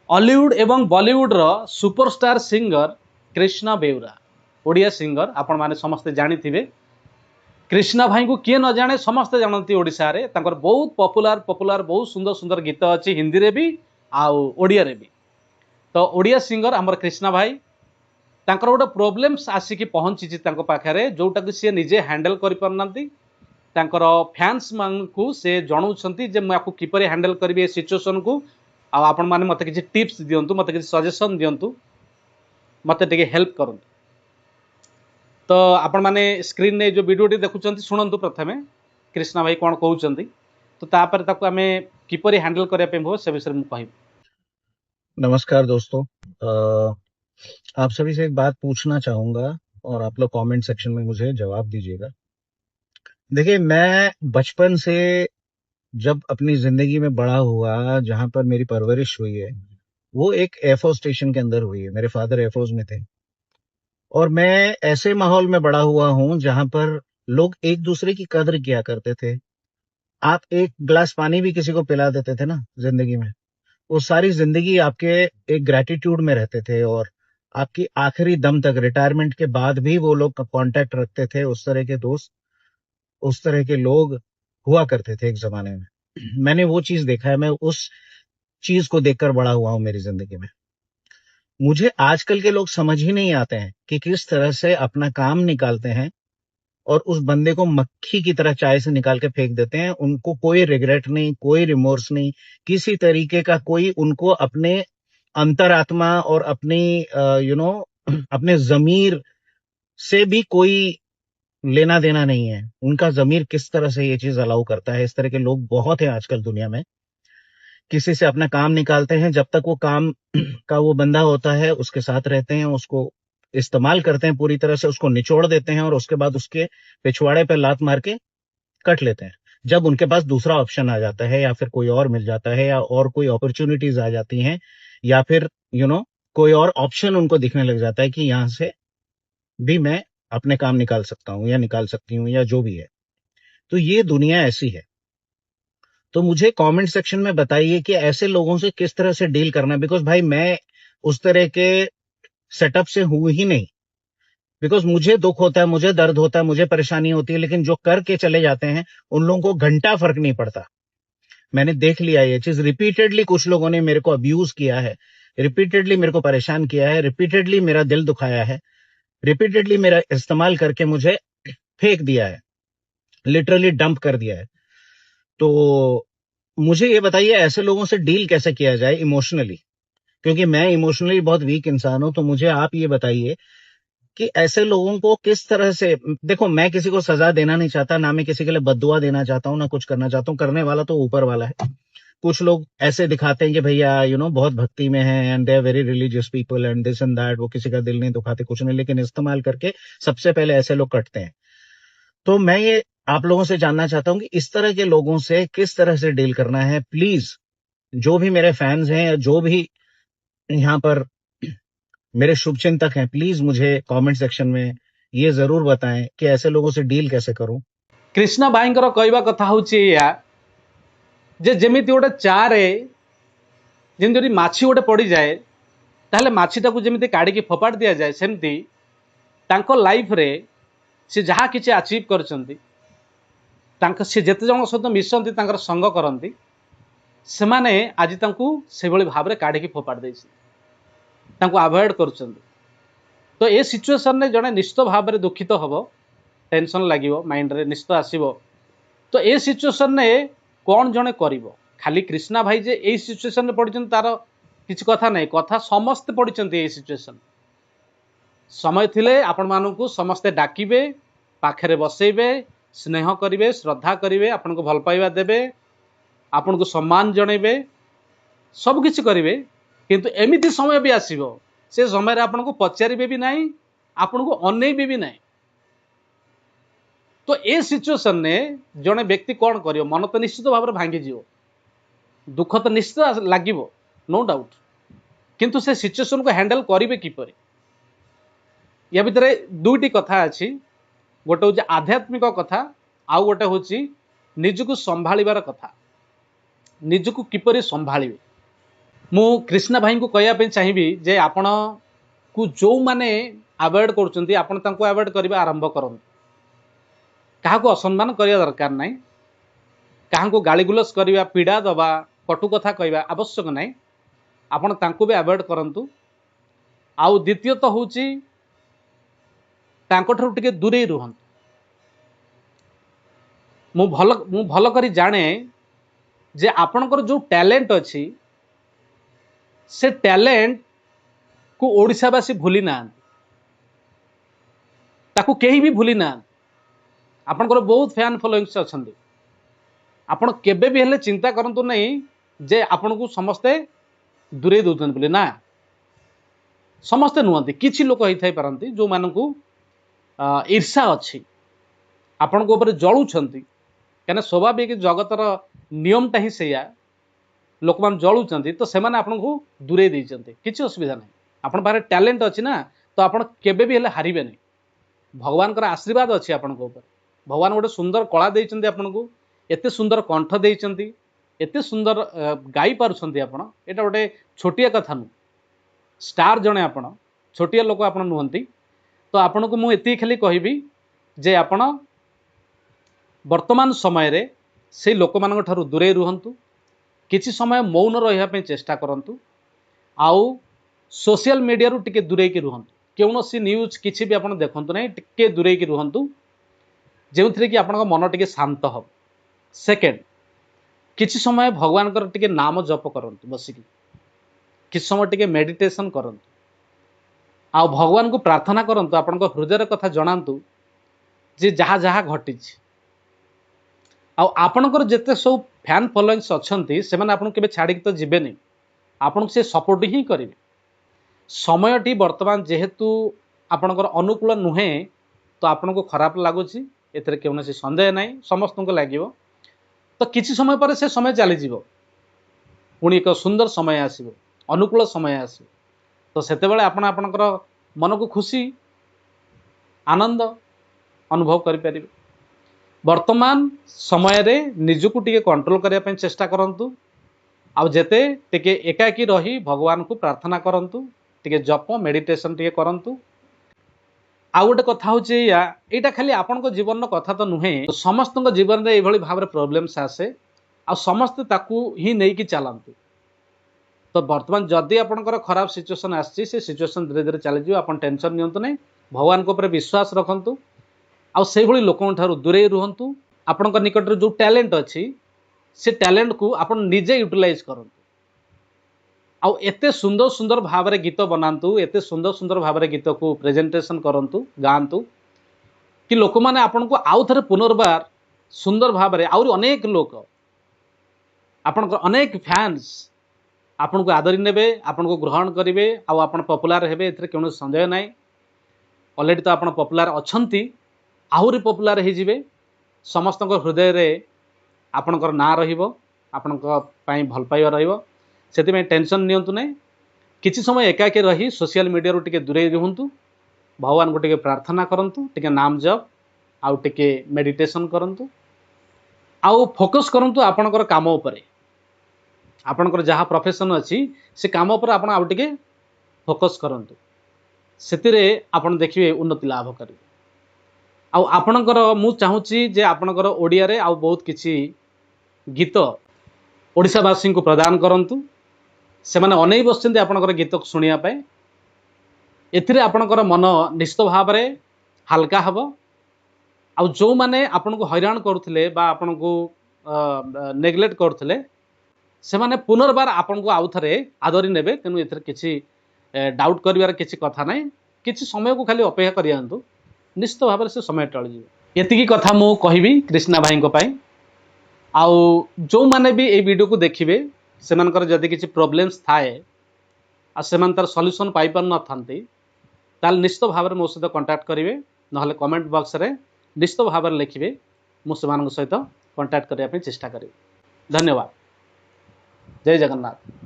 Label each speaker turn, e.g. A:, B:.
A: Hollywood एवं Bollywood रो superstar singer Krishna Beura Odia singer आपण माने समस्ते जानिथिबे। कृष्णा भाई को किए न जाने समस्ते जानती ओडिशा रे तांकर बहुत पॉपुलर पॉपुलर बहुत सुंदर सुंदर गीत अच्छी हिंदी रे भी आउ ओडिया रे भी। तो ओडिया सिंगर हमर कृष्णा भाई तांकर गोटे प्रोब्लेम्स आसिकी पहुंची तांको पाखरे जोटा कि सी निजे हैंडल करि परनांती। तांकर फैंस मानकू से जणाउछंती जे मैं आपको किपरि हैंडल करबी ए सिचुएशन को। आ आपण माने मते किछि टिप्स दियंतु मते किछि सजेशन दियंतु मते टिके हेल्प करंतु। तो आपण माने स्क्रीन ने जो वीडियो टी देखुचंती सुनंतु प्रथमे कृष्णा भाई कोन कहउचंती तो तापर ताको हमें किपरि हैंडल करया पे हो से विषय में कहिब।
B: नमस्कार दोस्तों। आप सभी से एक बात पूछना चाहूंगा और आप लोग कमेंट सेक्शन में मुझे जवाब दीजिएगा। देखिए, मैं बचपन से जब अपनी जिंदगी में बड़ा हुआ, जहां पर मेरी परवरिश हुई है वो एक एयरफोर्स स्टेशन के अंदर हुई है। मेरे फादर एयरफोर्स में थे और मैं ऐसे माहौल में बड़ा हुआ हूं जहां पर लोग एक दूसरे की कदर किया करते थे। आप एक गिलास पानी भी किसी को पिला देते थे ना जिंदगी में, वो सारी जिंदगी आपके एक ग्रेटिट्यूड में रहते थे और आपकी आखिरी दम तक, रिटायरमेंट के बाद भी वो लोग कांटेक्ट रखते थे। उस तरह के दोस्त, उस तरह के लोग हुआ करते थे एक जमाने में। मैंने वो चीज देखा है, मैं उस चीज को देखकर बड़ा हुआ हूं मेरी जिंदगी में। मुझे आजकल के लोग समझ ही नहीं आते हैं कि किस तरह से अपना काम निकालते हैं और उस बंदे को मक्खी की तरह चाय से निकाल के फेंक देते हैं। उनको कोई रिग्रेट नहीं, कोई रिमोर्स नहीं, किसी तरीके का कोई उनको अपने अंतरात्मा और अपनी अपने जमीर से भी कोई लेना देना नहीं है। उनका जमीर किस तरह से ये चीज अलाउ करता है। इस तरह के लोग बहुत हैं आजकल दुनिया में। किसी से अपना काम निकालते हैं, जब तक वो काम का वो बंदा होता है उसके साथ रहते हैं, उसको इस्तेमाल करते हैं पूरी तरह से, उसको निचोड़ देते हैं और उसके बाद उसके पिछवाड़े पे लात मार के कट लेते हैं। जब उनके पास दूसरा ऑप्शन आ जाता है या फिर कोई और मिल जाता है या और कोई अपॉर्चुनिटीज आ जाती हैं या फिर कोई और ऑप्शन उनको दिखने लग जाता है कि यहां से भी मैं अपने काम निकाल सकता हूं या निकाल सकती हूँ या जो भी है, तो ये दुनिया ऐसी है। तो मुझे कमेंट सेक्शन में बताइए कि ऐसे लोगों से किस तरह से डील करना है। बिकॉज भाई मैं उस तरह के सेटअप से हूं ही नहीं। बिकॉज मुझे दुख होता है, मुझे दर्द होता है, मुझे परेशानी होती है, लेकिन जो करके चले जाते हैं उन लोगों को घंटा फर्क नहीं पड़ता। मैंने देख लिया ये चीज रिपीटेडली। कुछ लोगों ने मेरे को अब्यूज किया है, रिपीटेडली मेरे को परेशान किया है, रिपीटेडली मेरा दिल दुखाया है, रिपीटेडली मेरा इस्तेमाल करके मुझे फेंक दिया है, लिटरली डंप कर दिया है। तो मुझे ये बताइए ऐसे लोगों से डील कैसे किया जाए इमोशनली, क्योंकि मैं इमोशनली बहुत वीक इंसान हूं। तो मुझे आप ये बताइए कि ऐसे लोगों को किस तरह से, देखो मैं किसी को सजा देना नहीं चाहता, ना मैं किसी के लिए बद्दुआ देना चाहता हूँ, ना कुछ करना चाहता हूँ। करने वाला तो ऊपर वाला है। कुछ लोग ऐसे दिखाते हैं कि भैया बहुत भक्ति में है and they are very religious people and this and that, वो किसी का दिल नहीं दुखाते, कुछ नहीं, लेकिन इस्तेमाल करके सबसे पहले ऐसे लोग कटते हैं। तो मैं ये आप लोगों से जानना चाहता हूं कि इस तरह के लोगों से किस तरह से डील करना है। प्लीज जो भी मेरे फैंस हैं या जो भी यहाँ पर मेरे शुभचिंतक हैं, प्लीज मुझे कमेंट सेक्शन में ये जरूर बताएं कि ऐसे लोगों से डील कैसे करूं।
A: कृष्णा भाई कहवा कथा होची या जे जेमिति गोटे चारे जेमि माछी गोटे पड़ जाए ताहले माछीटा को जेमिति काढ़ी फोपाड़ दिया जाए सेमती तांको लाइफ रे से जहाँ किसी अचीव करछंती से जेते जन सहित मिशंती तांकर संग करती से माने आज तांको से भली भाव काढ़ी फोपाड़ देछि तांको अवॉइड करछंती। तो ए सिचुएशन ने जड़े निश्चित भाव में दुखित हम, टेंशन लगे माइंड रे निश्चित आसो। तो ए सिचुएशन ने कौन जड़े कर खाली कृष्णा भाई जे ए सिचुएशन में पड़ते तार किसी कथा नहीं, कथा समस्ते पड़ते ए सिचुएशन। समय थिले आपण मानू समस्ते डाकिबे, पाखरे बसैबे, स्नेह करिवे, श्रद्धा करिवे, आपन को भल पाइबा देबे, आपन को सम्मान जणेबे, सब किछि करिवे। किंतु एमिति समय भी आसीबो से समय आपन को पचारे भी नहीं, आपन को अनेबे भी नहीं। तो ए सिचुएशन ने जड़े व्यक्ति कौन कर, मन तो निश्चित भाव में भांगी जीव, दुख तो निश्चित लगे, नो डाउट। किंतु से सिचुएशन को हैंडल करेंगे किपर, या भितर दुईटी कथा अच्छी। गोटे हूँ आध्यात्मिक कथा, आउ गोटे हूँ निजको संभाळिबार कथा। निजको किपरि संभाळिबे मु कृष्णा भाई को कहवाई चाहिए जे आपण को जो मैंने अवॉइड कर अवॉइड करने आरंभ करूँ क्या असम्मान करने दरकार ना क्या गाड़ीगुलस करवा पीड़ा दबा कटु कथा कहवा आवश्यक ना आपण तांको भी अवॉइड करंतु। आउ द्वितीयत हूँ टे दूरे रुहंतु। मु भल करी जाने जे आपणकर जो टैलेंट अच्छी से टैलेंट को ओडिशावासी भूली ना ताकू कहीं भी भूली ना। आपणकर बहुत फैन फॉलोइंग्स अच्छे आपण केबे भी हेले चिंता करंतु नहीं जे आपण को समस्ते दूरे दौरान बोले ना समस्ते नुहति किछि लोक होई पारंती जो मानकू ईर्षा अच्छी आपण को ऊपर जलुछंती कहना स्वाभाविक जगतर नियमटा ही सेया लोक मान जलुछंती तो सेमाने आपण को दूरे देइछंती किछि असुविधा नहीं। आपण बारे टैलेंट अच्छी ना तो आपण केबे भी हेले हारिबे नहीं। भगवान का आशीर्वाद अच्छी आपण को ऊपर भगवान गोटे सुंदर कला देइछंती आपण को एते सुंदर कंठ देइछंती एते सुंदर गाई पारुछंती आपण एटा गोटे छोटिया कथा नु स्टार जणे आपण छोटिया लोक आपण नुहंती। तो आपण को मु एति खाली कहबी जे आपण वर्तमान समय रे से लोक मान ठारू दूरे रुहंतु किछि समय मौन रहिया पे चेष्टा करंतु आउ सोशल मीडिया रु टिके दूरे की रुहंतु कौनसी न्यूज किछि भी आपण देखंतु नै टिके दूरे की रुहंतु जेउथरे कि आपण मन टिके शांत हो। सेकेंड किछि समय भगवान कर टिके नाम जप करंतु बसिकी किछि समय टिके मेडिटेशन करंतु आ भगवान को प्रार्थना करंतु आपण हृदय कथा जनातु जे जहा जहा घटी आपणकर जिते सब फैन फॉलोइंग्स अच्छी से आपको छाड़ी तो जीवे नहीं आपन से सपोर्ट ही करेंगे। समयटी वर्तमान जेहेतु आपणकर अनुकूल नुहे तो आपन को खराब लगुच एथरे कौन सन्देह ना समस्त को लगे तो किसी समय पर से समय चलीज पुणी एक सुंदर समय आसो अनुकूल समय आसो तो सेते बेले आपण आपणकर मन को खुशी आनंद अनुभव करें। वर्तमान समय रे निजको टिके कंट्रोल करने पे चेष्टा करंतु आउ जेते टिके एकाकी रही भगवान को प्रार्थना करंतु टिके जप मेडिटेशन टिके करंतु। आउ गोटे कथा हूँ यहाँ खाली आपण जीवन कथा तो नुहे समस्त जीवन में ये भाव प्रोब्लेम्स आसे आ समस्ते ताकू ही नहीं कि चलतु। तो वर्तमान जदि आपंकर खराब सिचुएसन आसी से सिचुएसन धीरे धीरे चलीज आप टेंशन नियंतु नहीं भगवान को ऊपर विश्वास रखंतु आउ से भली लोकों ठारू दूरे रुहंतु। आपणक निकट जो टैलेंट अच्छी से टैलेंट को आपण निजे यूटिलाइज करंतु आउ एते सुंदर सुंदर भाव में गीत बनातु एते सुंदर सुंदर भाव में गीत को प्रेजेंटेशन करंतु गांतु कि लोक माने आपण को आउ थरे पुनर्बार सुंदर भाव में आउरी अनेक लोक आपणकर अनेक फैंस आपण को आदरी नेबे आपण को ग्रहण करेंगे आउ आपण पॉपुलर हेबे एथरे कोनो संदेह नाही। ऑलरेडी तो आपण पॉपुलर अछंती आहुरी पॉपुलर हो जिवे समस्त हृदय रे आपणकर ना रहिबो आपणक पई भल पाइबा रहिबो सेति टेंशन नियंतु नहीं किछि समय एकाकी रही सोशल मीडिया रू टिके दूरे रुहंतु भगवान को टिके प्रार्थना करंतु टिके नाम जप आउ टिके मेडिटेशन करंतु आउ फोकस करंतु आपणकर काम उपरे आपणकर जहाँ प्रोफेशन अच्छी से काम पर आपण आउ टिके फोकस करंतु सेतिरे आपण देखिए उन्नति लाभ करेंगे। आउ आपणकर मु चाहूँगी जे आपणकर ओडिया रे आउ बहुत किछि गीत ओडिशावासी को प्रदान करंतु से माने अनै बसचंती आपणकर गीत शुणिया पाए एथिरे आपणकर मन निश्चित भाव में हल्का हब आउ जो माने आपण को हैरान करुथिले बा आपण को नेग्लेक्ट करुथिले से माने पुनर्बार आपण को आउ थरे आदरी नेबे तेनु एथिरे किछि डाउट करिवार किछि कथा नै किछि समय को खाली अपेक्षा करियान्तु निश्चित भाव में से समय टली एतिकी कथा मु कहबी कृष्णा भाई को पाई आउ जो माने भी ए वीडियो को देखिबे सेमानकर जदि किछि प्रॉब्लम्स थाए आ सेमान तार सॉल्यूशन पाई पार न थांती ताल निश्चित भाव में मो सहित कांटेक्ट करेंगे नहले कमेंट बॉक्स रे निश्चित भाव में लिखिबे मु सेमानक सहित कांटेक्ट करने चेष्टा करी। धन्यवाद। जय जगन्नाथ।